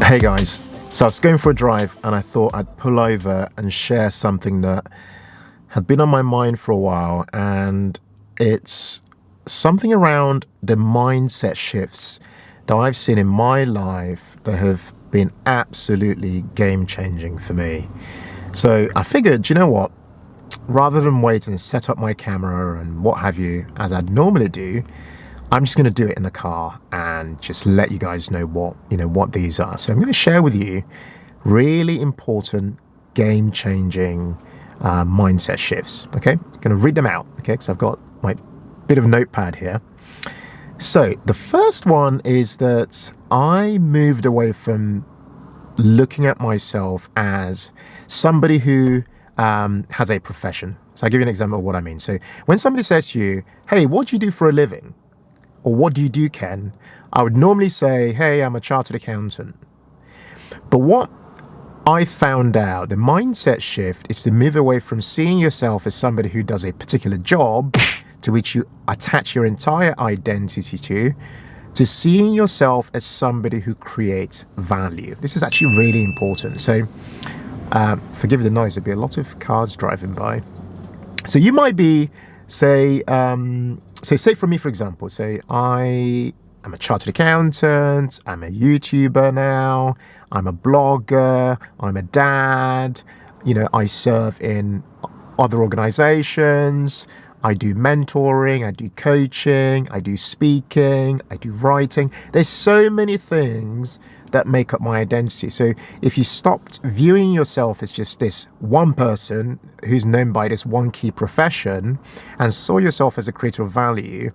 Hey guys, so I was going for a drive and I thought I'd pull over and share something that had been on my mind for a while, and it's something around the mindset shifts that I've seen in my life that have been absolutely game-changing for me. So I figured, you know what, rather than wait and set up my camera and what have you, as I'd normally do, I'm just going to do it in the car and just let you guys know what these are. So I'm going to share with you really important, game-changing mindset shifts. Okay, I'm going to read them out. Okay, because I've got my bit of notepad here. So the first one is that I moved away from looking at myself as somebody who has a profession. So I'll give you an example of what I mean. So when somebody says to you, "Hey, what do you do for a living?" or "What do you do, Ken?" I would normally say, "Hey, I'm a chartered accountant." But what I found out, the mindset shift, is to move away from seeing yourself as somebody who does a particular job to which you attach your entire identity to seeing yourself as somebody who creates value. This is actually really important. So forgive the noise, there'll be a lot of cars driving by. So you might be, say for me, for example, say I am a chartered accountant, I'm a YouTuber now, I'm a blogger, I'm a dad, I serve in other organizations, I do mentoring, I do coaching, I do speaking, I do writing. There's so many things that make up my identity. So if you stopped viewing yourself as just this one person who's known by this one key profession and saw yourself as a creator of value,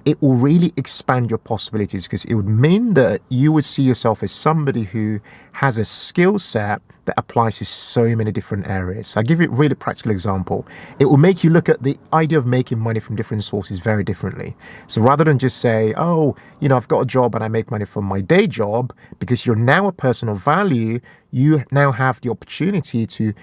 it will really expand your possibilities, because it would mean that you would see yourself as somebody who has a skill set that applies to so many different areas. So I'll give you a really practical example. It will make you look at the idea of making money from different sources very differently. So rather than just say, "Oh, I've got a job and I make money from my day job," because you're now a person of value, you now have the opportunity to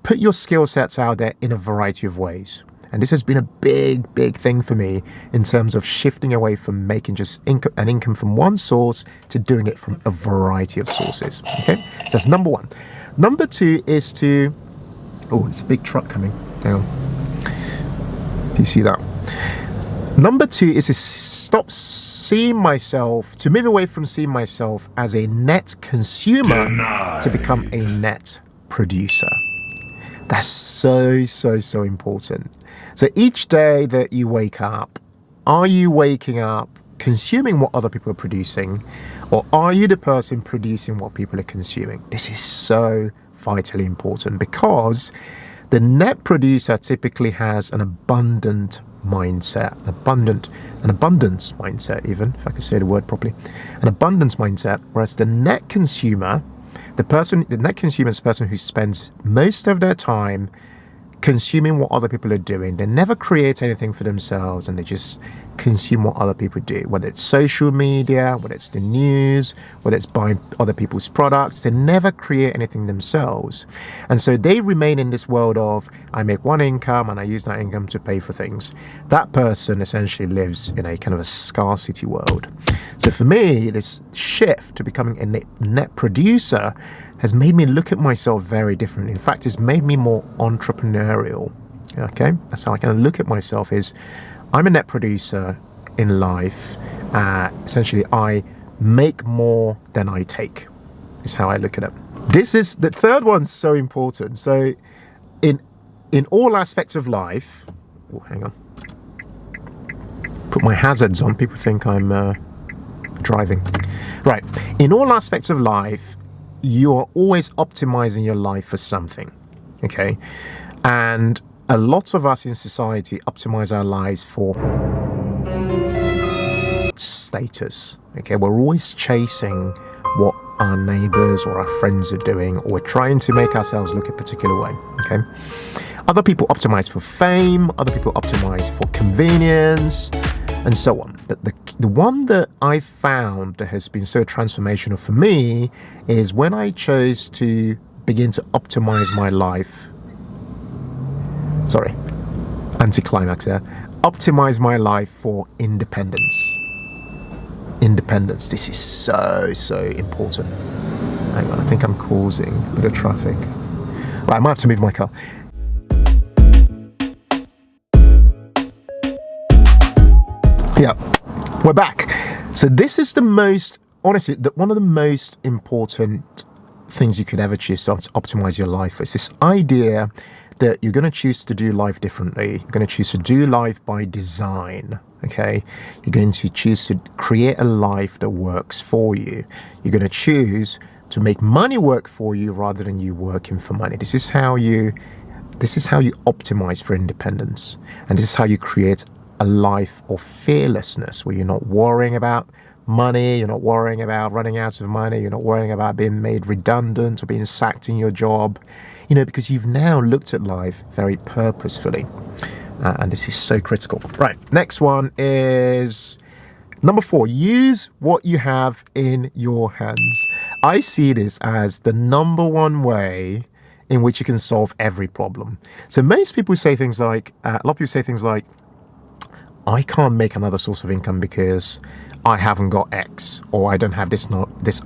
put your skill sets out there in a variety of ways. And this has been a big, big thing for me in terms of shifting away from making just an income from one source to doing it from a variety of sources. Okay, so that's number one. Number two is to, it's a big truck coming. Hang on. Do you see that? Number two is to stop seeing myself, to move away from seeing myself as a net consumer to become a net producer. That's so, so, so important. So each day that you wake up, are you waking up consuming what other people are producing, or are you the person producing what people are consuming? This is so vitally important, because the net producer typically has an abundant mindset, an abundance mindset, even if I could say the word properly, an abundance mindset, whereas the net consumer, the net consumer is the person who spends most of their time consuming what other people are doing. They never create anything for themselves, and they just consume what other people do, whether it's social media, whether it's the news, whether it's buying other people's products. They never create anything themselves. And so they remain in this world of, I make one income and I use that income to pay for things. That person essentially lives in a kind of a scarcity world. So for me, this shift to becoming a net producer has made me look at myself very differently. In fact, it's made me more entrepreneurial. Okay, that's how I kind of look at myself, is I'm a net producer in life. Essentially, I make more than I take, is how I look at it. This is the third one's so important. So in all aspects of life, hang on, put my hazards on, people think I'm driving. Right, in all aspects of life, you are always optimizing your life for something, okay? And a lot of us in society optimize our lives for status, okay? We're always chasing what our neighbors or our friends are doing, or we're trying to make ourselves look a particular way, okay? Other people optimize for fame, other people optimize for convenience, and so on. But the one that I found that has been so transformational for me is when I chose to begin to optimize my life. Sorry, anticlimax there. optimize my life for independence. Independence. This is so important. Hang on, I think I'm causing a bit of traffic. Right, I might have to move my car. Yeah, we're back. So this is the most, honestly, one of the most important things you could ever choose to optimize your life. It's this idea that you're going to choose to do life differently. You're going to choose to do life by design, okay? You're going to choose to create a life that works for you. You're going to choose to make money work for you rather than you working for money. This is how you optimize for independence. And this is how you create a life of fearlessness, where you're not worrying about money, you're not worrying about running out of money, you're not worrying about being made redundant or being sacked in your job, because you've now looked at life very purposefully. And this is so critical. Right, next one is number 4, use what you have in your hands. I see this as the number one way in which you can solve every problem. So most people say things like, a lot of people say things like, I can't make another source of income because I haven't got X, or I don't have this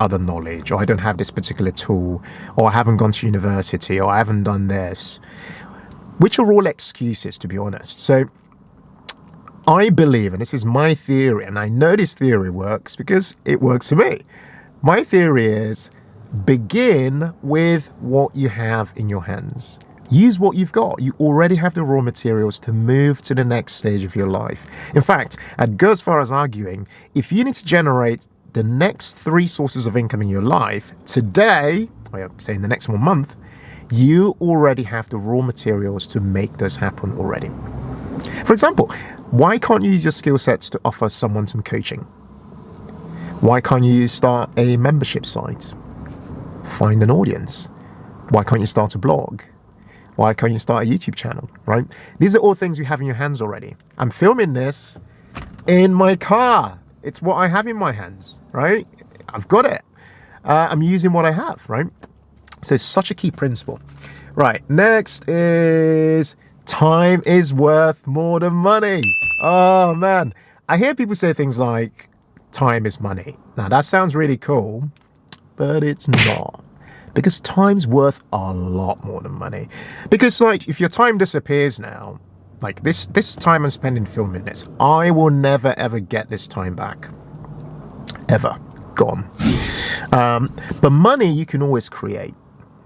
other knowledge, or I don't have this particular tool, or I haven't gone to university, or I haven't done this, which are all excuses, to be honest. So I believe, and this is my theory, and I know this theory works because it works for me. My theory is begin with what you have in your hands. Use what you've got. You already have the raw materials to move to the next stage of your life. In fact, I'd go as far as arguing, if you need to generate the next 3 sources of income in your life today, or say in the next 1 month, you already have the raw materials to make those happen already. For example, why can't you use your skill sets to offer someone some coaching? Why can't you start a membership site? Find an audience. Why can't you start a blog? Why can't you start a YouTube channel, right? These are all things you have in your hands already. I'm filming this in my car. It's what I have in my hands, right? I've got it. I'm using what I have, right? So it's such a key principle. Right, next is time is worth more than money. Oh, man. I hear people say things like, time is money. Now, that sounds really cool, but it's not. Because time's worth a lot more than money. Because, like, if your time disappears now, like this time I'm spending filming this, I will never, ever get this time back. Ever. Gone. But money you can always create.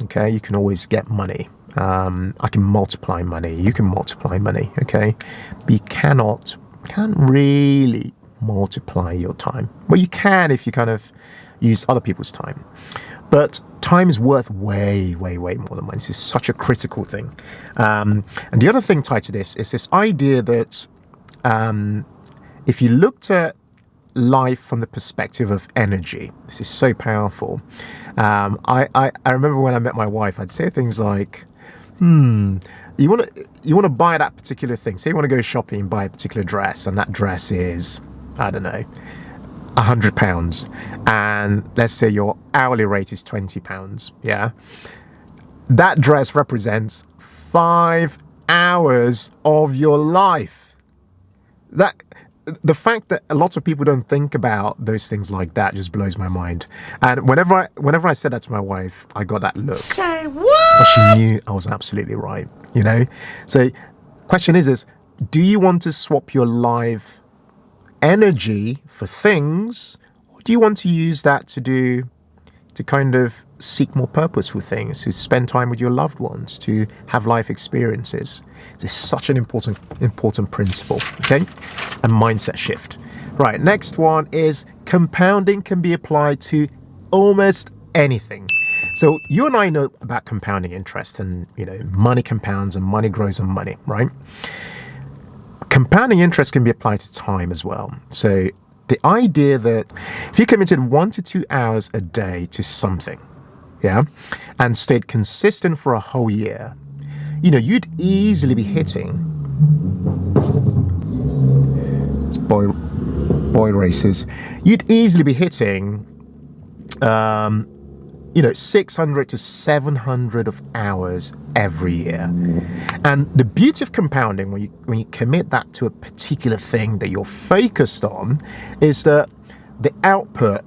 Okay? You can always get money. I can multiply money. You can multiply money. Okay? But you can't really multiply your time. Well, you can if you kind of use other people's time. But time is worth way more than money. This is such a critical thing. And the other thing tied to this is this idea that if you looked at life from the perspective of energy, this is so powerful. I remember when I met my wife, I'd say things like, you want to buy that particular thing. Say you want to go shopping and buy a particular dress, and that dress is, I don't know, £100, and let's say your hourly rate is £20, yeah, that dress represents 5 hours of your life. The fact that a lot of people don't think about those things like that just blows my mind. And whenever I said that to my wife, I got that look. Say what? But she knew I was absolutely right, So question is do you want to swap your life energy for things, or do you want to use that to kind of seek more purposeful things, to spend time with your loved ones, to have life experiences? It's such an important principle, okay? A mindset shift. Right, next one is compounding can be applied to almost anything. So you and I know about compounding interest, and money compounds and money grows on money, right? Compounding interest can be applied to time as well. So the idea that if you committed 1 to 2 hours a day to something, yeah, and stayed consistent for a whole year, you'd easily be hitting boy races. You'd easily be hitting 600 to 700 of hours every year. And the beauty of compounding, when you commit that to a particular thing that you're focused on, is that the output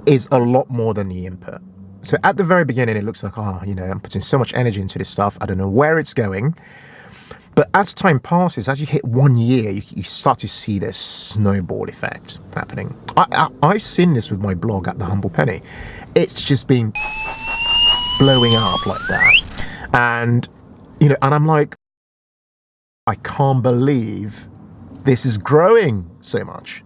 is a lot more than the input. So at the very beginning, it looks like, oh, I'm putting so much energy into this stuff. I don't know where it's going. But as time passes, as you hit 1 year, you start to see this snowball effect happening. I've seen this with my blog at The Humble Penny. It's just been blowing up like that. And, and I'm like, I can't believe this is growing so much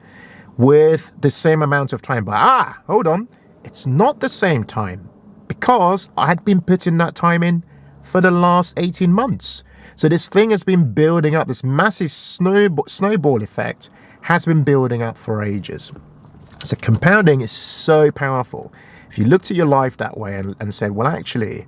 with the same amount of time. But hold on, it's not the same time, because I had been putting that time in for the last 18 months. So this thing has been building up, this massive snowball effect has been building up for ages. So compounding is so powerful. If you looked at your life that way and said, well, actually,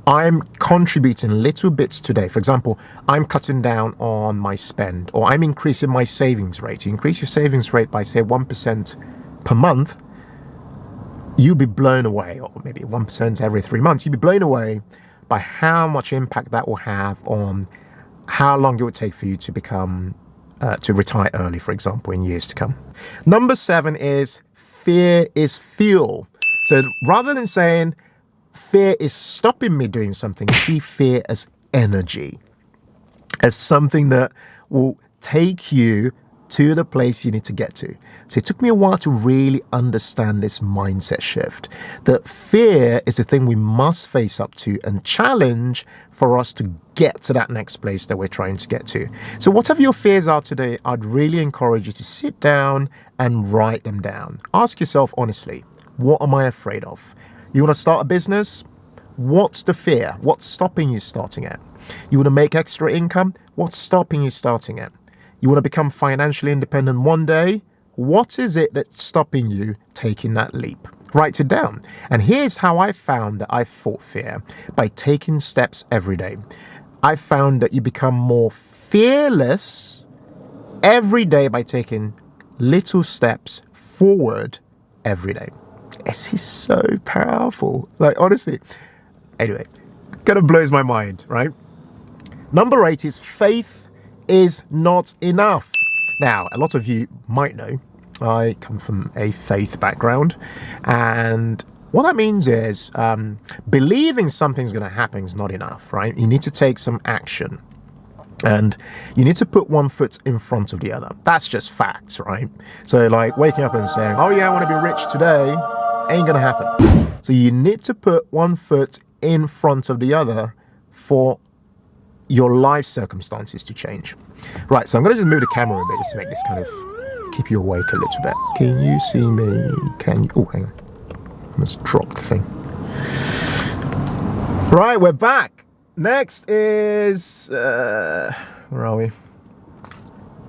I'm contributing little bits today. For example, I'm cutting down on my spend, or I'm increasing my savings rate. You increase your savings rate by, say, 1% per month, you'll be blown away, or maybe 1% every 3 months, you'll be blown away by how much impact that will have on how long it would take for you to become, to retire early, for example, in years to come. Number 7 is fear is fuel. So rather than saying fear is stopping me doing something, see fear as energy, as something that will take you to the place you need to get to. So it took me a while to really understand this mindset shift, that fear is the thing we must face up to and challenge for us to get to that next place that we're trying to get to. So whatever your fears are today, I'd really encourage you to sit down and write them down. Ask yourself honestly, what am I afraid of? You want to start a business? What's the fear? What's stopping you starting it? You want to make extra income? What's stopping you starting it? You want to become financially independent one day? What is it that's stopping you taking that leap? Write it down. And here's how I found that I fought fear: by taking steps every day. I found that you become more fearless every day by taking little steps forward every day. This is so powerful. Like, honestly. Anyway, kind of blows my mind, right? Number 8 is faith is not enough. Now, a lot of you might know I come from a faith background, and what that means is believing something's going to happen is not enough, right? You need to take some action, and you need to put one foot in front of the other. That's just facts, right? So like waking up and saying, oh yeah, I want to be rich today, ain't going to happen. So you need to put one foot in front of the other for your life circumstances to change. Right, so I'm going to just move the camera a bit just to make this kind of keep you awake a little bit. Can you see me? Can you? Oh, hang on. I almost dropped the thing. Right, we're back. Next is, where are we?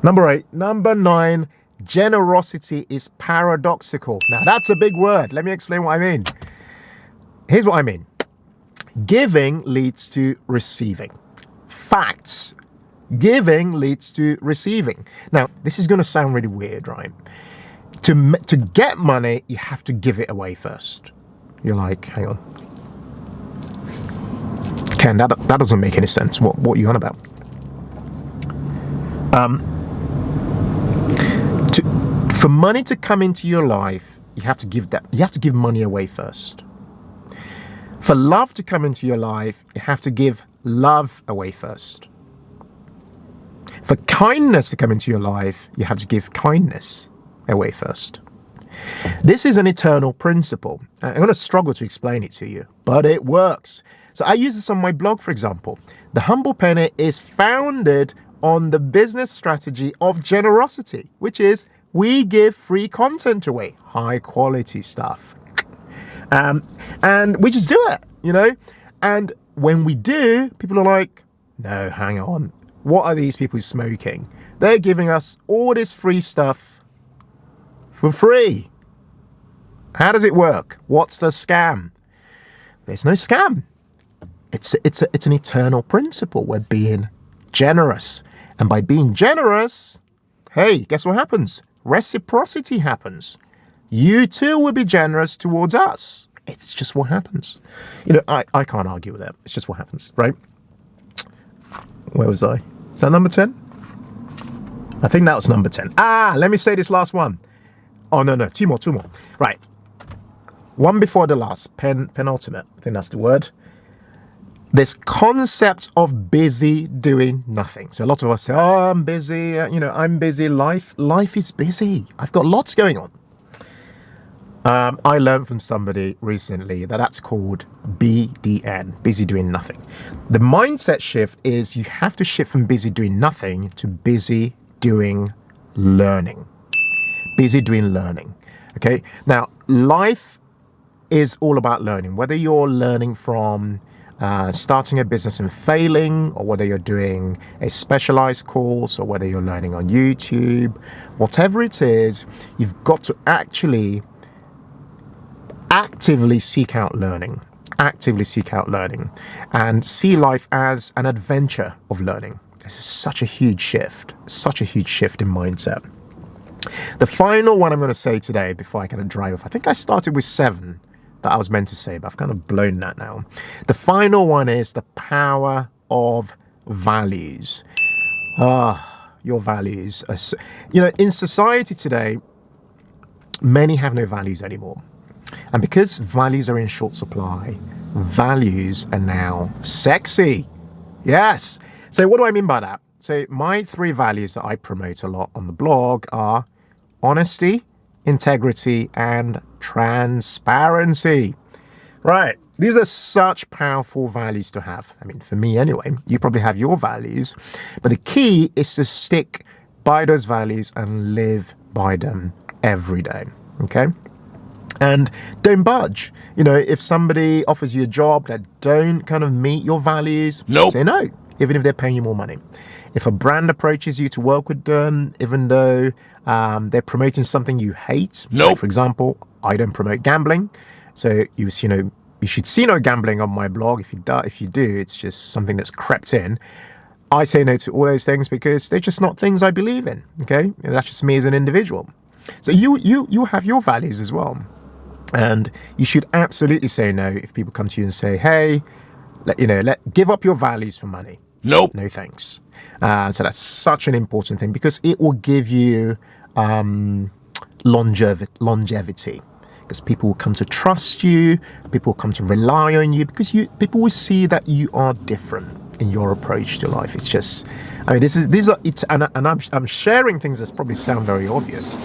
Number 8. Number 9, generosity is paradoxical. Now, that's a big word. Let me explain what I mean. Here's what I mean. Giving leads to receiving. Facts. Giving leads to receiving. Now, this is going to sound really weird, right? To get money, you have to give it away first. You're like, hang on. Ken, that doesn't make any sense. What are you on about? For money to come into your life, you have to give money away first. For love to come into your life, you have to give love away first. For kindness to come into your life, you have to give kindness away first. This is an eternal principle. I'm going to struggle to explain it to you, but it works. So I use this on my blog, for example. The Humble Penny is founded on the business strategy of generosity, which is we give free content away, high quality stuff. And we just do it, And when we do, people are like, no, hang on. What are these people smoking? They're giving us all this free stuff for free. How does it work? What's the scam? There's no scam. It's an eternal principle. We're being generous. And by being generous, hey, guess what happens? Reciprocity happens. You too will be generous towards us. It's just what happens. I can't argue with that. It's just what happens, right? Where was I? Is that number 10? I think that was number 10. Let me say this last one. Oh, no. Two more. Right. One before the last. Penultimate. I think that's the word. This concept of busy doing nothing. So a lot of us say, oh, I'm busy. I'm busy. Life is busy. I've got lots going on. I learned from somebody recently that's called BDN, busy doing nothing. The mindset shift is you have to shift from busy doing nothing to busy doing learning. Busy doing learning. Okay. Now, life is all about learning, whether you're learning from starting a business and failing, or whether you're doing a specialized course, or whether you're learning on YouTube, whatever it is, you've got to actively seek out learning, and see life as an adventure of learning. This is such a huge shift in mindset. The final one I'm going to say today before I kind of drive off, I think I started with 7 that I was meant to say, but I've kind of blown that now. The final one is the power of values. Your values. In society today, many have no values anymore. And because values are in short supply, values are now sexy. Yes. So what do I mean by that? So my 3 values that I promote a lot on the blog are honesty, integrity, and transparency. Right. These are such powerful values to have. I mean, for me anyway, you probably have your values, but the key is to stick by those values and live by them every day. Okay. And don't budge. If somebody offers you a job that don't kind of meet your values, say no, even if they're paying you more money. If a brand approaches you to work with them, even though they're promoting something you hate, like for example, I don't promote gambling, so you should see no gambling on my blog. If you do, it's just something that's crept in. I say no to all those things because they're just not things I believe in. Okay, that's just me as an individual. So you have your values as well. And you should absolutely say no if people come to you and say, hey, give up your values for money. No thanks. So that's such an important thing because it will give you longevity. Because people will come to trust you, people will come to rely on you, because people will see that you are different in your approach to life. It's just, I'm sharing things that probably sound very obvious.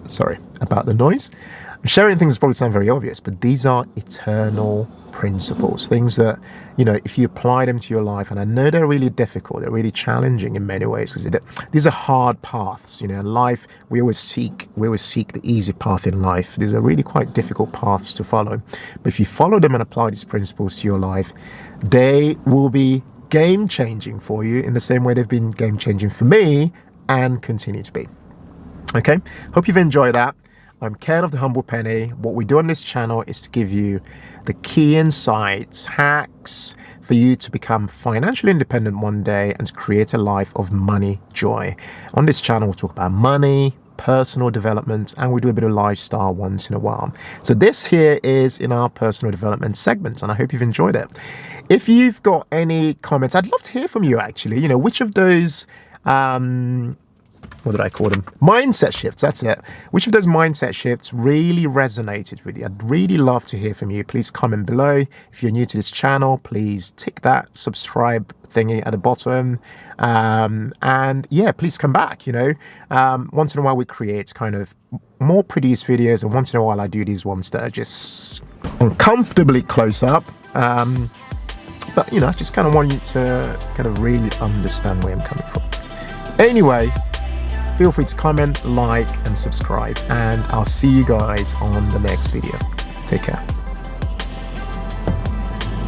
Sorry about the noise. I'm sharing things that probably sound very obvious, but these are eternal principles, things that, if you apply them to your life, and I know they're really difficult, they're really challenging in many ways, because these are hard paths. In life, we always seek the easy path in life. These are really quite difficult paths to follow. But if you follow them and apply these principles to your life, they will be game-changing for you in the same way they've been game-changing for me and continue to be. Okay, hope you've enjoyed that. I'm Ken of the Humble Penny. What we do on this channel is to give you the key insights, hacks for you to become financially independent one day and to create a life of money joy. On this channel, we'll talk about money, personal development, and we do a bit of lifestyle once in a while. So this here is in our personal development segment, and I hope you've enjoyed it. If you've got any comments, I'd love to hear from you actually. Which of those what did I call them? Mindset shifts, that's it. Which of those mindset shifts really resonated with you? I'd really love to hear from you. Please comment below. If you're new to this channel, please tick that subscribe thingy at the bottom. And yeah, please come back. Once in a while we create kind of more produced videos, and once in a while I do these ones that are just uncomfortably close up. But I just kind of want you to kind of really understand where I'm coming from. Anyway, feel free to comment, like, and subscribe, and I'll see you guys on the next video. Take care.